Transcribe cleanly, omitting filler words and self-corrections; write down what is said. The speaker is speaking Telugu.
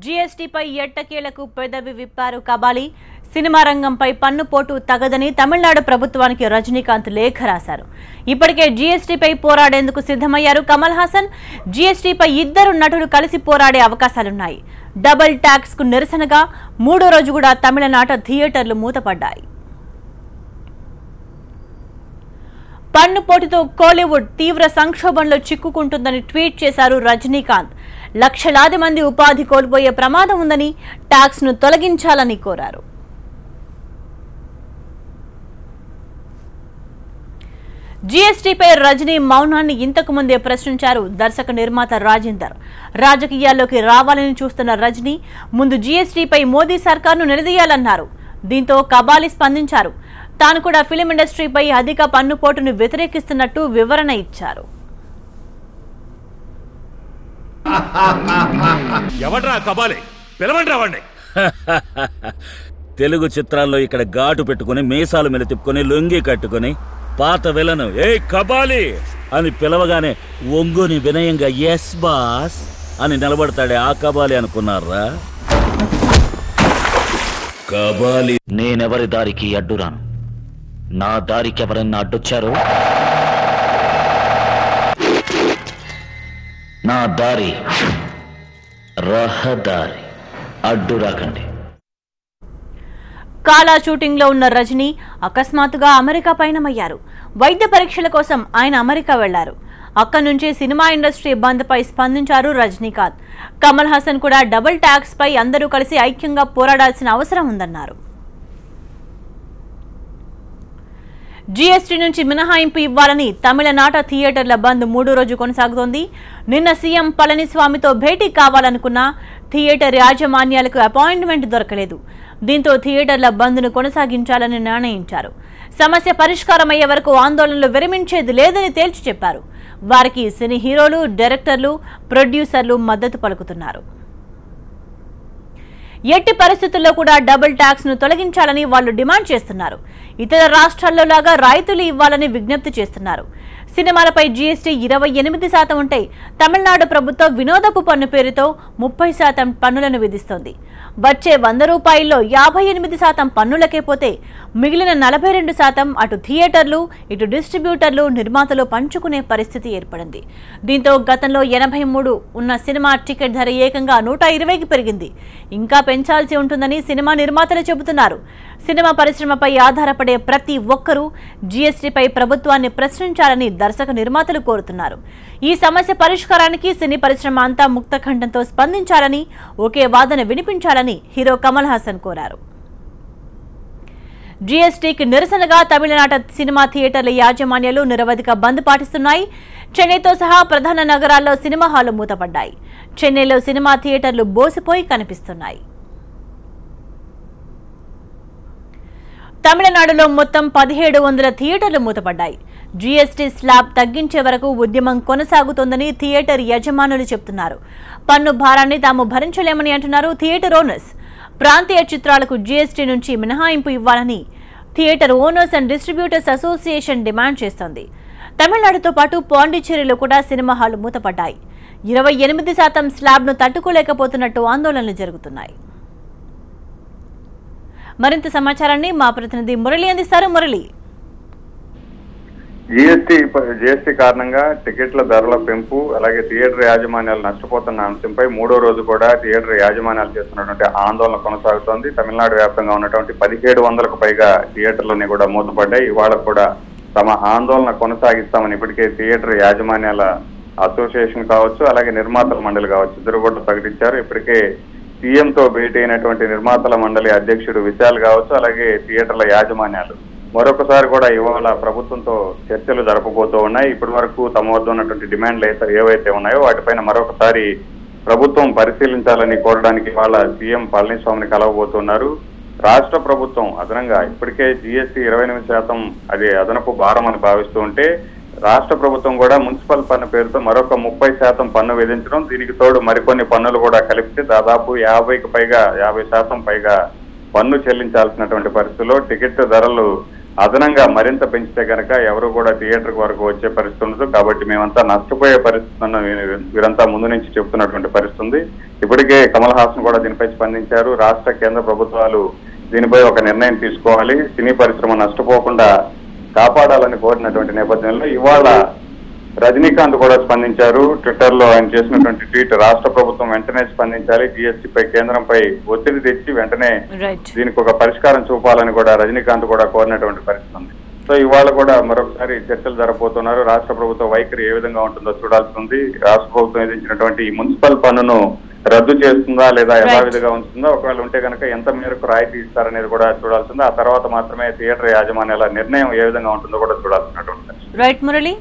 జీఎస్టీపై ఎట్టకేలకు పెదవి విప్పారు కబాలి. సినిమా రంగంపై పన్నుపోటు తగదని తమిళనాడు ప్రభుత్వానికి రజనీకాంత్ లేఖ రాశారు. ఇప్పటికే జీఎస్టీపై పోరాడేందుకు సిద్ధమయ్యారు కమల్ హాసన్. జీఎస్టీపై ఇద్దరు నటులు కలిసి పోరాడే అవకాశాలున్నాయి. డబుల్ ట్యాక్స్ కు నిరసనగా మూడో రోజు కూడా తమిళనాట థియేటర్లు మూతపడ్డాయి. పన్నుపోటుతో కోలీవుడ్ తీవ్ర సంక్షోభంలో చిక్కుకుంటుందని ట్వీట్ చేశారు రజనీకాంత్. లక్షలాది మంది ఉపాధి కోల్పోయే ప్రమాదం ఉందని, ట్యాక్స్ ను తొలగించాలని కోరారు. జీఎస్టీపై రజనీ మౌనాన్ని ఇంతకు ముందే ప్రశ్నించారు దర్శక నిర్మాత రాజేందర్. రాజకీయాల్లోకి రావాలని చూస్తున్న రజనీ ముందు జీఎస్టీపై మోదీ సర్కార్ను నిలదీయాలన్నారు. దీంతో కబాలి స్పందించారు. తాను కూడా ఫిలిం ఇండస్ట్రీపై అధిక పన్నుపోటును వ్యతిరేకిస్తున్నట్టు వివరణ ఇచ్చారు. తెలుగు చిత్రాల్లో ఇక్కడ ఘాటు పెట్టుకుని మీసాలు మీద తిప్పుకొని లొంగి కట్టుకుని పాత విలను ఏ కబాలి అని పిలవగానే ఒంగుని వినయంగా ఎస్ బాస్ అని నిలబడతాడే ఆ కబాలి అనుకున్నారా? కబాలి నేనెవరి దారికి అడ్డురాను. నా దారికి ఎవరన్నా అడ్డొచ్చారు, నా దారి రహదారి, అడ్డు రాకండి. కాలా షూటింగ్ లో ఉన్న రజనీ అకస్మాత్తుగా అమెరికా పయనమయ్యారు. వైద్య పరీక్షల కోసం ఆయన అమెరికా వెళ్లారు. అక్కడి నుంచి సినిమా ఇండస్ట్రీ బంద్ పై స్పందించారు రజనీకాంత్. కమల్ హాసన్ కూడా డబుల్ ట్యాక్స్ పై అందరూ కలిసి ఐక్యంగా పోరాడాల్సిన అవసరం ఉందన్నారు. జీఎస్టీ నుంచి మినహాయింపు ఇవ్వాలని తమిళనాట థియేటర్ల బంద్ మూడో రోజు కొనసాగుతోంది. నిన్న సీఎం పళనిస్వామితో భేటీ కావాలనుకున్న థియేటర్ యాజమాన్యాలకు అపాయింట్మెంట్ దొరకలేదు. దీంతో థియేటర్ల బంద్ను కొనసాగించాలని నిర్ణయించారు. సమస్య పరిష్కారమయ్యే వరకు ఆందోళనలు విరమించేది లేదని తేల్చి చెప్పారు. వారికి సినీ హీరోలు, డైరెక్టర్లు, ప్రొడ్యూసర్లు మద్దతు పలుకుతున్నారు. ఎట్టి పరిస్థితుల్లో కూడా డబుల్ ట్యాక్స్ ను తొలగించాలని వాళ్లు డిమాండ్ చేస్తున్నారు. ఇతర రాష్ట్రాల్లో లాగా రాయితీలు ఇవ్వాలని విజ్ఞప్తి చేస్తున్నారు. సినిమాలపై జీఎస్టీ 28% ఉంటే తమిళనాడు ప్రభుత్వం వినోదపు పన్ను పేరుతో 30% పన్నులను విధిస్తోంది. వచ్చే 100 రూపాయల్లో 58% పన్నులకే పోతే మిగిలిన 42% అటు థియేటర్లు, ఇటు డిస్ట్రిబ్యూటర్లు, నిర్మాతలు పంచుకునే పరిస్థితి ఏర్పడింది. దీంతో గతంలో 83 ఉన్న సినిమా టికెట్ ధర ఏకంగా 120కి పెరిగింది. ఇంకా పెంచాల్సి ఉంటుందని సినిమా నిర్మాతలు చెబుతున్నారు. సినిమా పరిశ్రమపై ఆధారపడే ప్రతి ఒక్కరూ జీఎస్టీపై ప్రభుత్వాన్ని ప్రశ్నించాలని దర్శక నిర్మాతలు కోరుతున్నారు. ఈ సమస్య పరిష్కారానికి సినీ పరిశ్రమ అంతా ముక్తఖండంతో స్పందించాలని, ఒకే వాదన వినిపించాలని హీరో కమల్ హాసన్ కోరారు. జీఎస్టీకి నిరసనగా తమిళనాట సినిమా థియేటర్ల యాజమాన్యాలు నిరవధిక బంద్ పాటిస్తున్నాయి. చెన్నైతో సహా ప్రధాన నగరాల్లో సినిమా హాళ్లు మూతపడ్డాయి. చెన్నైలో సినిమా థియేటర్లు బోసిపోయి కనిపిస్తున్నాయి. తమిళనాడులో మొత్తం 1700 థియేటర్లు మూతపడ్డాయి. జీఎస్టీ స్లాబ్ తగ్గించే వరకు ఉద్యమం కొనసాగుతోందని థియేటర్ యజమానులు చెబుతున్నారు. పన్ను భారాన్ని తాము భరించలేమని అంటున్నారు థియేటర్ ఓనర్స్. ప్రాంతీయ చిత్రాలకు జీఎస్టీ నుంచి మినహాయింపు ఇవ్వాలని theatre owners and distributors association demand చేస్తోంది. తమిళనాడుతో పాటు పాండిచ్చేరిలో కూడా సినిమా హాలు మూతపడ్డాయి. 28% స్లాబ్ను తట్టుకోలేకపోతున్నట్టు ఆందోళనలు జరుగుతున్నాయి. మరింత సమాచారాన్ని మా ప్రతినిధి మురళి అందిస్తారు. మురళి, జీఎస్టీ కారణంగా టికెట్ల ధరల పెంపు, అలాగే థియేటర్ యాజమాన్యాలు నష్టపోతున్న అంశంపై మూడో రోజు కూడా థియేటర్ యాజమాన్యాలు చేస్తున్నటువంటి ఆందోళన కొనసాగుతోంది. తమిళనాడు వ్యాప్తంగా ఉన్నటువంటి 1700కు పైగా థియేటర్లన్నీ కూడా మూతపడ్డాయి. ఇవాళ కూడా తమ ఆందోళన కొనసాగిస్తామని ఇప్పటికే థియేటర్ యాజమాన్యాల అసోసియేషన్ కావచ్చు, అలాగే నిర్మాతల మండలి కావచ్చు, ఇద్దరు కూడా ప్రకటించారు. ఇప్పటికే సీఎంతో భేటీ అయినటువంటి నిర్మాతల మండలి అధ్యక్షుడు విశాల్ కావచ్చు, అలాగే థియేటర్ల యాజమాన్యాలు మరొకసారి కూడా ఇవాళ ప్రభుత్వంతో చర్చలు జరపబోతూ ఉన్నాయి. ఇప్పటి వరకు తమ వద్ద ఉన్నటువంటి డిమాండ్లు ఏవైతే ఉన్నాయో వాటిపైన మరొకసారి ప్రభుత్వం పరిశీలించాలని కోరడానికి ఇవాళ సీఎం పళనిస్వామిని కలవబోతున్నారు. రాష్ట్ర ప్రభుత్వం అదనంగా ఇప్పటికే జీఎస్టీ 28% అది అదనపు భారం అని భావిస్తూ ఉంటే రాష్ట్ర ప్రభుత్వం కూడా మున్సిపల్ పన్ను పేరుతో మరొక 30% పన్ను విధించడం, దీనికి తోడు మరికొన్ని పన్నులు కూడా కలిపితే దాదాపు 50% పైగా పన్ను చెల్లించాల్సినటువంటి పరిస్థితుల్లో టికెట్ ధరలు అదనంగా మరింత పెంచితే కనుక ఎవరు కూడా థియేటర్ వరకు వచ్చే పరిస్థితి ఉండదు. కాబట్టి మేమంతా నష్టపోయే పరిస్థితులను వీరంతా ముందు నుంచి చెప్తున్నటువంటి పరిస్థితి ఉంది. ఇప్పటికే కమల్ హాసన్ కూడా దీనిపై స్పందించారు. రాష్ట్ర కేంద్ర ప్రభుత్వాలు దీనిపై ఒక నిర్ణయం తీసుకోవాలి, సినీ పరిశ్రమ నష్టపోకుండా కాపాడాలని కోరినటువంటి నేపథ్యంలో ఇవాళ రజనీకాంత్ కూడా స్పందించారు. ట్విట్టర్ లో ఆయన చేసినటువంటి ట్వీట్, రాష్ట్ర ప్రభుత్వం వెంటనే స్పందించాలి, జీఎస్టీపై కేంద్రంపై ఒత్తిడి తెచ్చి వెంటనే దీనికి ఒక పరిష్కారం చూపాలని కూడా రజనీకాంత్ కూడా కోరినటువంటి పరిస్థితి ఉంది. సో ఇవాళ కూడా మరొకసారి చర్చలు జరగబోతున్నారు. రాష్ట్ర ప్రభుత్వ వైఖరి ఏ విధంగా ఉంటుందో చూడాల్సి ఉంది. రాష్ట్ర ప్రభుత్వం విధించినటువంటి మున్సిపల్ పన్నును రద్దు చేస్తుందా లేదా యథావిధిగా ఉంటుందా, ఒకవేళ ఉంటే కనుక ఎంత మేరకు రాయితీ ఇస్తారనేది కూడా చూడాల్సింది. ఆ తర్వాత మాత్రమే థియేటర్ యాజమాన్యాల నిర్ణయం ఏ విధంగా ఉంటుందో కూడా చూడాల్సినటువంటి. రైట్ మురళి.